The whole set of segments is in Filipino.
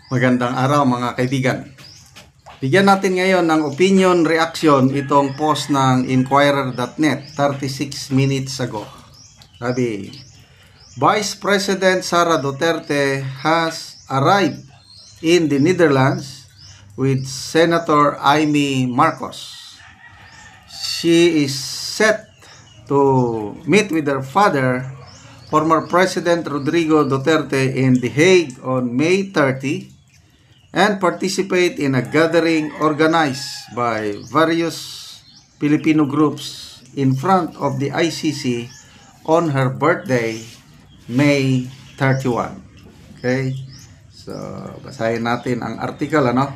Magandang araw mga kaibigan. Bigyan natin ngayon ng opinion reaction itong post ng Inquirer.net 36 minutes ago. Sabi, Vice President Sara Duterte has arrived in the Netherlands with Senator Amy Marcos. She is set to meet with her father, former President Rodrigo Duterte, in The Hague on May 30 and participate in a gathering organized by various Filipino groups in front of the ICC on her birthday, May 31. Okay? So, basahin natin ang article, ano?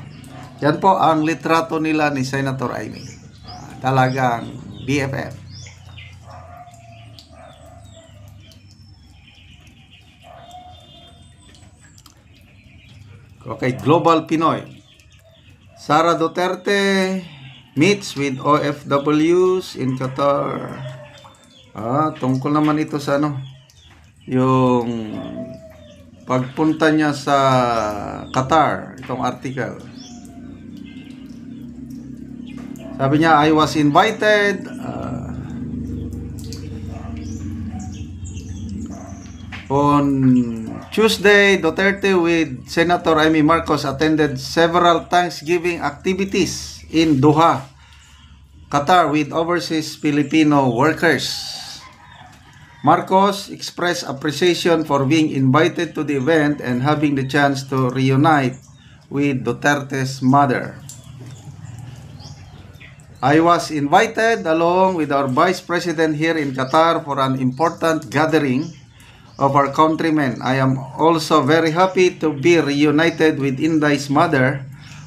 Yan po ang litrato nila ni Senator Amy. Talagang BFF. Okay, Global Pinoy. Sara Duterte meets with OFWs in Qatar. Tungkol naman ito sa yung pagpunta niya sa Qatar, itong article. Sabi niya, I was invited on Tuesday. Duterte with Senator Amy Marcos attended several Thanksgiving activities in Doha, Qatar with overseas Filipino workers. Marcos expressed appreciation for being invited to the event and having the chance to reunite with Duterte's mother. I was invited along with our Vice President here in Qatar for an important gathering of our countrymen. I am also very happy to be reunited with Inday's mother,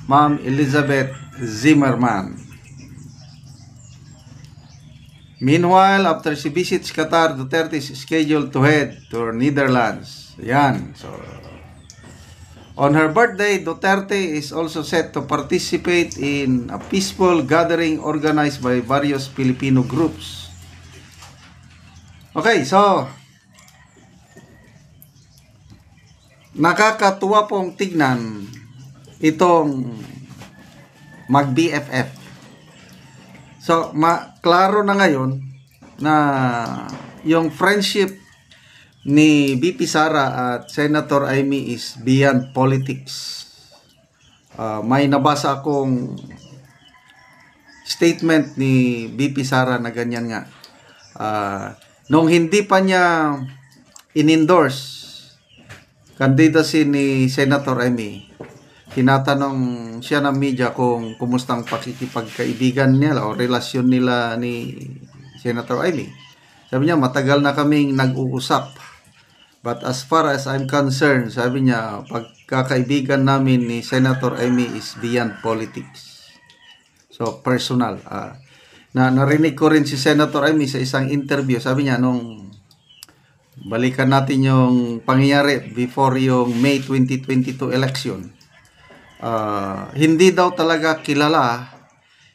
Ma'am Elizabeth Zimmerman. Meanwhile, after she visits Qatar, Duterte is scheduled to head to Netherlands. Yan. So, on her birthday, Duterte is also set to participate in a peaceful gathering organized by various Filipino groups. Okay, so nakakatuwa pong tignan itong mag-BFF. So, klaro na ngayon na yung friendship ni VP Sara at Senator Amy is beyond politics. May nabasa akong statement ni VP Sara na ganyan nga. Nung hindi pa niya in-endorse candidacy ni Senator Amy, tinatanong siya ng media kung kumustang pakikipagkaibigan nila o relasyon nila ni Senator Amy. Sabi niya, matagal na kaming nag-uusap. But as far as I'm concerned, sabi niya, pagkakaibigan namin ni Senator Amy is beyond politics. So, personal. Narinig ko rin si Senator Amy sa isang interview. Sabi niya, nung balikan natin yung pangyayari before yung May 2022 election. Hindi daw talaga kilala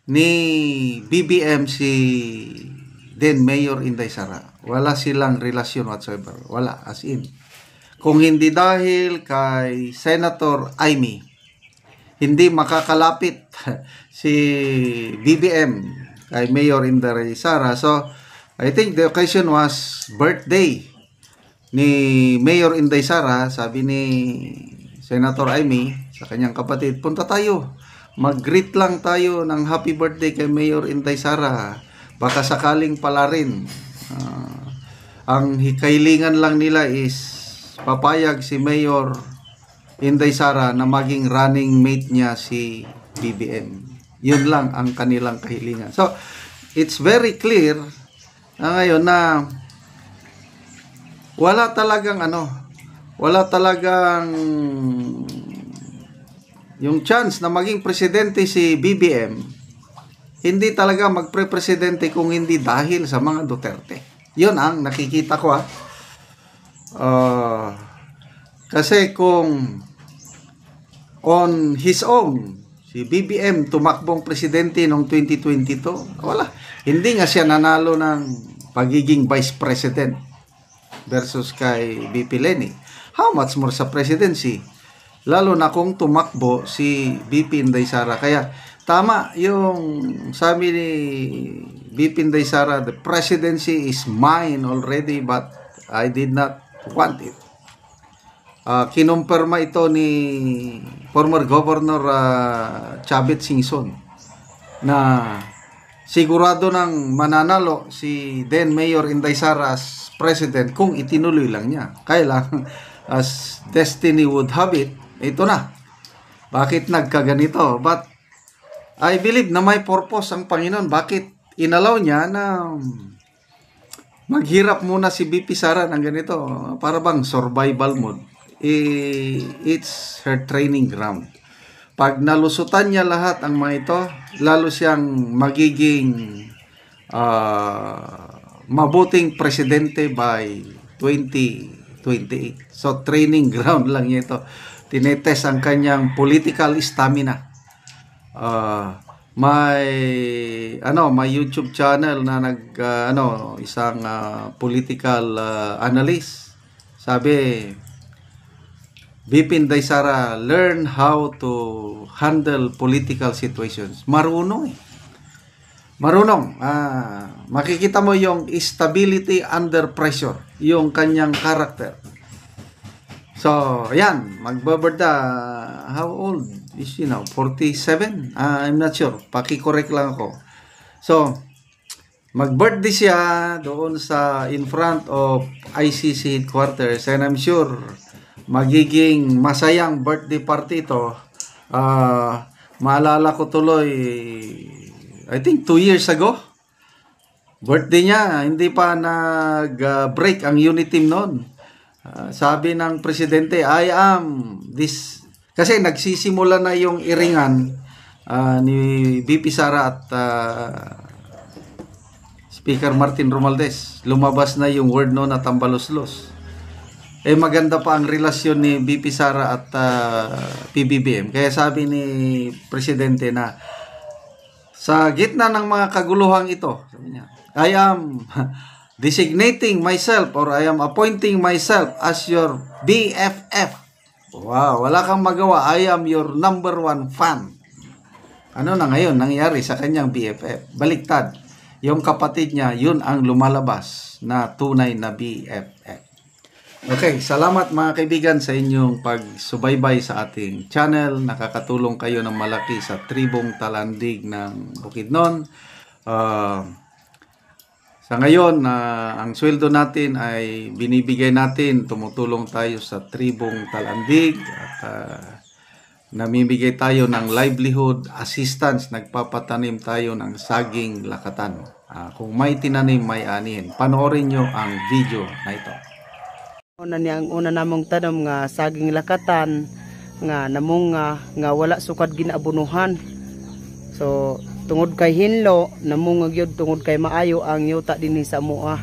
ni BBM si then Mayor Inday Sara. Wala silang relasyon whatsoever. Wala, as in. Kung hindi dahil kay Senator Amy, hindi makakalapit si BBM kay Mayor Inday Sara. So, I think the occasion was birthday ni Mayor Inday Sara. Sabi ni Senator Amy sa kanyang kapatid, punta tayo, mag-greet lang tayo ng happy birthday kay Mayor Inday Sara, baka sakaling pala rin. Ang hikailingan lang nila is papayag si Mayor Inday Sara na maging running mate niya si BBM. Yun lang ang kanilang kahilingan. So, it's very clear na ngayon na wala talagang yung chance na maging presidente si BBM, hindi talaga magpre-presidente kung hindi dahil sa mga Duterte. Yun ang nakikita ko. Kasi kung on his own, si BBM tumakbong presidente noong 2022, wala. Hindi nga siya nanalo ng pagiging vice president versus kay VP Leni. How much more sa presidency? lalo na kung tumakbo si BP Inday Sara. Kaya tama yung sabi ni BP Inday Sara, the presidency is mine already but I did not want it. Kinumpirma ito ni former Governor Chavit Singson na sigurado nang mananalo si then Mayor Inday Sara as president kung itinuloy lang niya. Kaya lang, as destiny would have it, ito na. Bakit nagkaganito? But I believe na may purpose ang Panginoon. Bakit inalaw niya na maghirap muna si BP Sara ng ganito? Para bang survival mode. It's her training ground. Pag nalusutan niya lahat ang mga ito, lalo siyang magiging mabuting presidente by 2028. So training ground lang niya ito. Tinetest ang kanyang political stamina. May YouTube channel na isang political analyst. Sabi, BP Inday Sara learn how to handle political situations. Marunong. Makikita mo yung stability under pressure, yung kanyang character. So, yan, magbabirda. How old is she now? 47? I'm not sure. Paki-correct lang ako. So, mag-birthday siya doon sa in front of ICC headquarters, and I'm sure magiging masayang birthday party ito. Maalala ko tuloy, I think 2 years ago, birthday niya, hindi pa nag-break ang unit team noon. Sabi ng presidente, I am this, kasi nagsisimula na yung iringan ni BP Sara at Speaker Martin Romualdez. Lumabas na yung word no na tambalos-los. Maganda pa ang relasyon ni BP Sara at PBBM. Kaya sabi ni presidente na sa gitna ng mga kaguluhang ito, sabi niya, I am designating myself or I am appointing myself as your BFF. Wow, wala kang magawa. I am your #1 fan. Ano na ngayon nangyari sa kanyang BFF? Baliktad. Yung kapatid niya, yun ang lumalabas na tunay na BFF. Okay, salamat mga kaibigan sa inyong pagsubaybay sa ating channel. Nakakatulong kayo ng malaki sa tribong Talandig ng Bukidnon. Sa ngayon, ang sweldo natin ay binibigay natin, tumutulong tayo sa tribong Talandig at namimigay tayo ng livelihood assistance, nagpapatanim tayo ng saging lakatan. Kung may tinanim, may anihin. Panoorin nyo ang video na ito. Una namong tanom nga saging lakatan nga namong nga wala sukad ginabunuhan. So tungod kay hinlo namong gyud tungod kay maayo ang yuta dinhi sa mua.